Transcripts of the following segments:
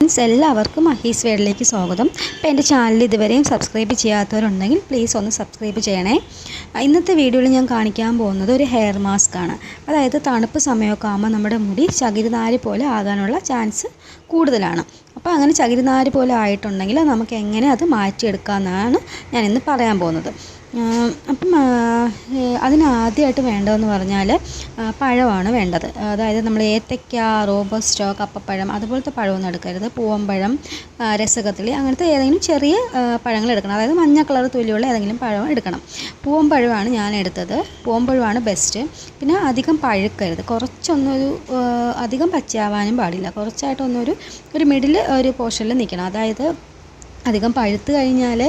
എല്ലാവർക്കും അഹീസ് വേൾഡിലേക്ക് സ്വാഗതം. അപ്പോൾ എൻ്റെ ചാനൽ ഇതുവരെയും സബ്സ്ക്രൈബ് ചെയ്യാത്തവരുണ്ടെങ്കിൽ പ്ലീസ് ഒന്ന് സബ്സ്ക്രൈബ് ചെയ്യണേ. ഇന്നത്തെ വീഡിയോയിൽ ഞാൻ കാണിക്കാൻ പോകുന്നത് ഒരു ഹെയർ മാസ്ക് ആണ്. അതായത് തണുപ്പ് സമയമൊക്കെ ആകുമ്പോൾ നമ്മുടെ മുടി ചകിരിനാര് പോലെ ആകാനുള്ള ചാൻസ് കൂടുതലാണ്. അപ്പോൾ അങ്ങനെ ചകിരിനാര് പോലെ ആയിട്ടുണ്ടെങ്കിൽ നമുക്ക് എങ്ങനെ അത് മാറ്റിയെടുക്കാമെന്നാണ് ഞാനിന്ന് പറയാൻ പോകുന്നത്. അപ്പം അതിനാദ്യമായിട്ട് വേണ്ടതെന്ന് പറഞ്ഞാൽ പഴമാണ് വേണ്ടത്. അതായത് നമ്മൾ ഏത്തയ്ക്ക, റോബസ്റ്റോ, കപ്പപ്പഴം അതുപോലത്തെ പഴമൊന്നും എടുക്കരുത്. പൂവമ്പഴം, രസകത്തിളി അങ്ങനത്തെ ഏതെങ്കിലും ചെറിയ പഴങ്ങൾ എടുക്കണം. അതായത് മഞ്ഞ കളർ തൊലിയുള്ള ഏതെങ്കിലും പഴം എടുക്കണം. പൂവമ്പഴമാണ് ഞാൻ എടുത്തത്. പൂവമ്പഴമാണ് ബെസ്റ്റ്. പിന്നെ അധികം പഴുക്കരുത്, കുറച്ചൊന്നൊരു അധികം പച്ചയാവാനും പാടില്ല. കുറച്ചായിട്ടൊന്നൊരു മിഡിൽ ഒരു പോർഷനിൽ നിൽക്കണം. അതായത് അധികം പഴുത്ത് കഴിഞ്ഞാൽ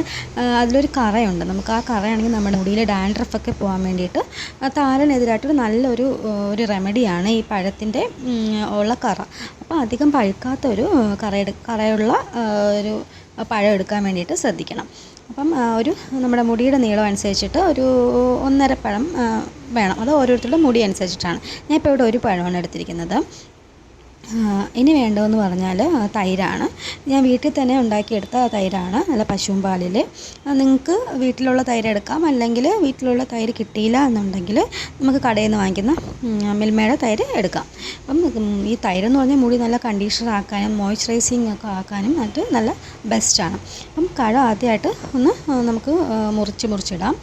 അതിലൊരു കറയുണ്ട്. നമുക്ക് ആ കറയാണെങ്കിൽ നമ്മുടെ മുടിയിൽ ഡാൻഡ്രഫൊക്കെ പോകാൻ വേണ്ടിയിട്ട് താരനെതിരായിട്ടൊരു നല്ലൊരു റെമഡിയാണ് ഈ പഴത്തിൻ്റെ ഉള്ള കറ. അപ്പോൾ അധികം പഴുക്കാത്ത ഒരു കറയുള്ള ഒരു പഴം എടുക്കാൻ വേണ്ടിയിട്ട് ശ്രദ്ധിക്കണം. അപ്പം നമ്മുടെ മുടിയുടെ നീളം അനുസരിച്ചിട്ട് ഒരു 1.5 പഴം വേണം. അത് ഓരോരുത്തരുടെ മുടി അനുസരിച്ചിട്ടാണ്. ഞാൻ ഇപ്പോൾ ഇവിടെ ഒരു പഴമാണ് എടുത്തിരിക്കുന്നത്. ഇനി വേണ്ടതെന്ന് പറഞ്ഞാൽ തൈരാണ്. ഞാൻ വീട്ടിൽ തന്നെ ഉണ്ടാക്കിയെടുത്ത തൈരാണ്, നല്ല പശുവും പാലിൽ. നിങ്ങൾക്ക് വീട്ടിലുള്ള തൈര് എടുക്കാം. അല്ലെങ്കിൽ വീട്ടിലുള്ള തൈര് കിട്ടിയില്ല എന്നുണ്ടെങ്കിൽ നമുക്ക് കടയിൽ നിന്ന് വാങ്ങിക്കുന്ന മിൽമയുടെ തൈര് എടുക്കാം. അപ്പം ഈ തൈരെന്ന് പറഞ്ഞാൽ മുടി നല്ല കണ്ടീഷണർ ആക്കാനും മോയ്സ്ചറൈസിങ് ഒക്കെ ആക്കാനും നല്ല ബെസ്റ്റാണ്. അപ്പം കഴ ആദ്യമായിട്ട് നമുക്ക് മുറിച്ചിടാം.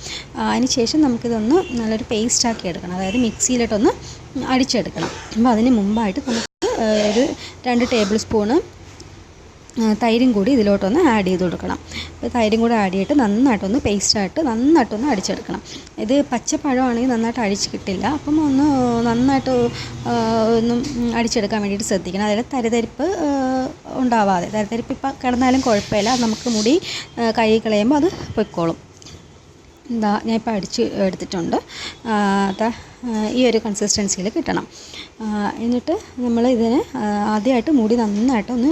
അതിന് ശേഷം നമുക്കിതൊന്ന് നല്ലൊരു പേസ്റ്റാക്കി എടുക്കണം. അതായത് മിക്സിയിലിട്ടൊന്ന് അടിച്ചെടുക്കണം. അപ്പോൾ അതിന് മുമ്പായിട്ട് നമുക്ക് ഒരു 2 ടേബിൾ സ്പൂണ് തൈരും കൂടി ഇതിലോട്ടൊന്ന് ആഡ് ചെയ്ത് കൊടുക്കണം. അപ്പോൾ തൈരും കൂടി ആഡ് ചെയ്തിട്ട് നന്നായിട്ടൊന്ന് പേസ്റ്റായിട്ട് നന്നായിട്ടൊന്ന് അടിച്ചെടുക്കണം. ഇത് പച്ചപ്പഴമാണെങ്കിൽ നന്നായിട്ട് അടിച്ച് കിട്ടില്ല. അപ്പം നന്നായിട്ട് ഒന്നും അടിച്ചെടുക്കാൻ വേണ്ടിയിട്ട് ശ്രദ്ധിക്കണം. അതായത് തരിതരിപ്പ് ഉണ്ടാവാതെ. തരിതരിപ്പ് ഇപ്പം കിടന്നാലും കുഴപ്പമില്ല, നമുക്ക് മുടി കഴുകി കളയുമ്പോൾ അത് പൊയ്ക്കോളും. ഞാൻ ഇപ്പോൾ അടിച്ച് എടുത്തിട്ടുണ്ട്. ഈ ഒരു കൺസിസ്റ്റൻസിയിൽ കിട്ടണം. എന്നിട്ട് നമ്മൾ ഇതിന് ആദ്യമായിട്ട് മുടി നന്നായിട്ടൊന്ന്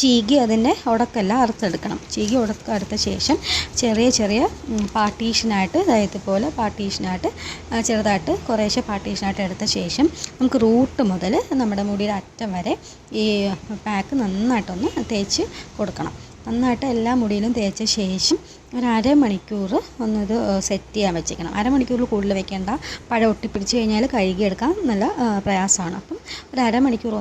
ചീകി അതിൻ്റെ ഉടക്കെല്ലാം അറുത്തെടുക്കണം. ചീകി ഉടക്കം ശേഷം ചെറിയ പാർട്ടീഷനായിട്ട്, ഇതുപോലെ പാർട്ടീഷനായിട്ട് ചെറുതായിട്ട് കുറേശ്ശെ പാർട്ടീഷനായിട്ട് എടുത്ത ശേഷം നമുക്ക് റൂട്ട് മുതൽ നമ്മുടെ മുടിയുടെ അറ്റം വരെ ഈ പാക്ക് നന്നായിട്ടൊന്ന് തേച്ച് കൊടുക്കണം. നന്നായിട്ട് എല്ലാ മുടിയിലും തേച്ച ശേഷം ഒരു അരമണിക്കൂർ ഒന്നിത് സെറ്റ് ചെയ്യാൻ വെച്ചേക്കണം. അരമണിക്കൂറിൽ കൂടുതൽ വെക്കേണ്ട. പഴം ഒട്ടിപ്പിടിച്ച് കഴിഞ്ഞാൽ കഴുകിയെടുക്കാൻ നല്ല പ്രയാസമാണ്. അപ്പം ഒരു അരമണിക്കൂർ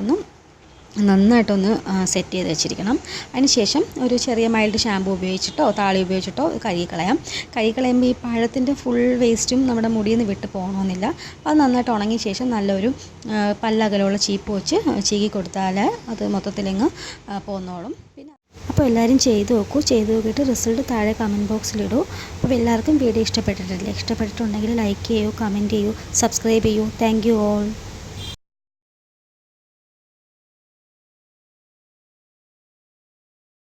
നന്നായിട്ടൊന്ന് സെറ്റ് ചെയ്ത് വെച്ചിരിക്കണം. അതിന് ശേഷം ഒരു ചെറിയ മൈൽഡ് ഷാമ്പു ഉപയോഗിച്ചിട്ടോ താളി ഉപയോഗിച്ചിട്ടോ കഴുകിക്കളയുമ്പോൾ ഈ പഴത്തിൻ്റെ ഫുൾ വേസ്റ്റും നമ്മുടെ മുടിയിൽ നിന്ന് വിട്ട് പോകണമെന്നില്ല. അപ്പോൾ അത് നന്നായിട്ട് ഉണങ്ങിയ ശേഷം നല്ലൊരു പല്ലകലമുള്ള ചീപ്പ് വെച്ച് ചീകി കൊടുത്താൽ അത് മൊത്തത്തിലങ്ങ് പോന്നോളും. അപ്പോൾ എല്ലാവരും ചെയ്ത് നോക്കിയിട്ട് റിസൾട്ട് താഴെ കമൻറ്റ് ബോക്സിലിടൂ. അപ്പോൾ എല്ലാവർക്കും വീഡിയോ ഇഷ്ടപ്പെട്ടിട്ടുണ്ടെങ്കിൽ ലൈക്ക് ചെയ്യൂ, കമൻറ്റ് ചെയ്യൂ, സബ്സ്ക്രൈബ് ചെയ്യൂ. Thank you all.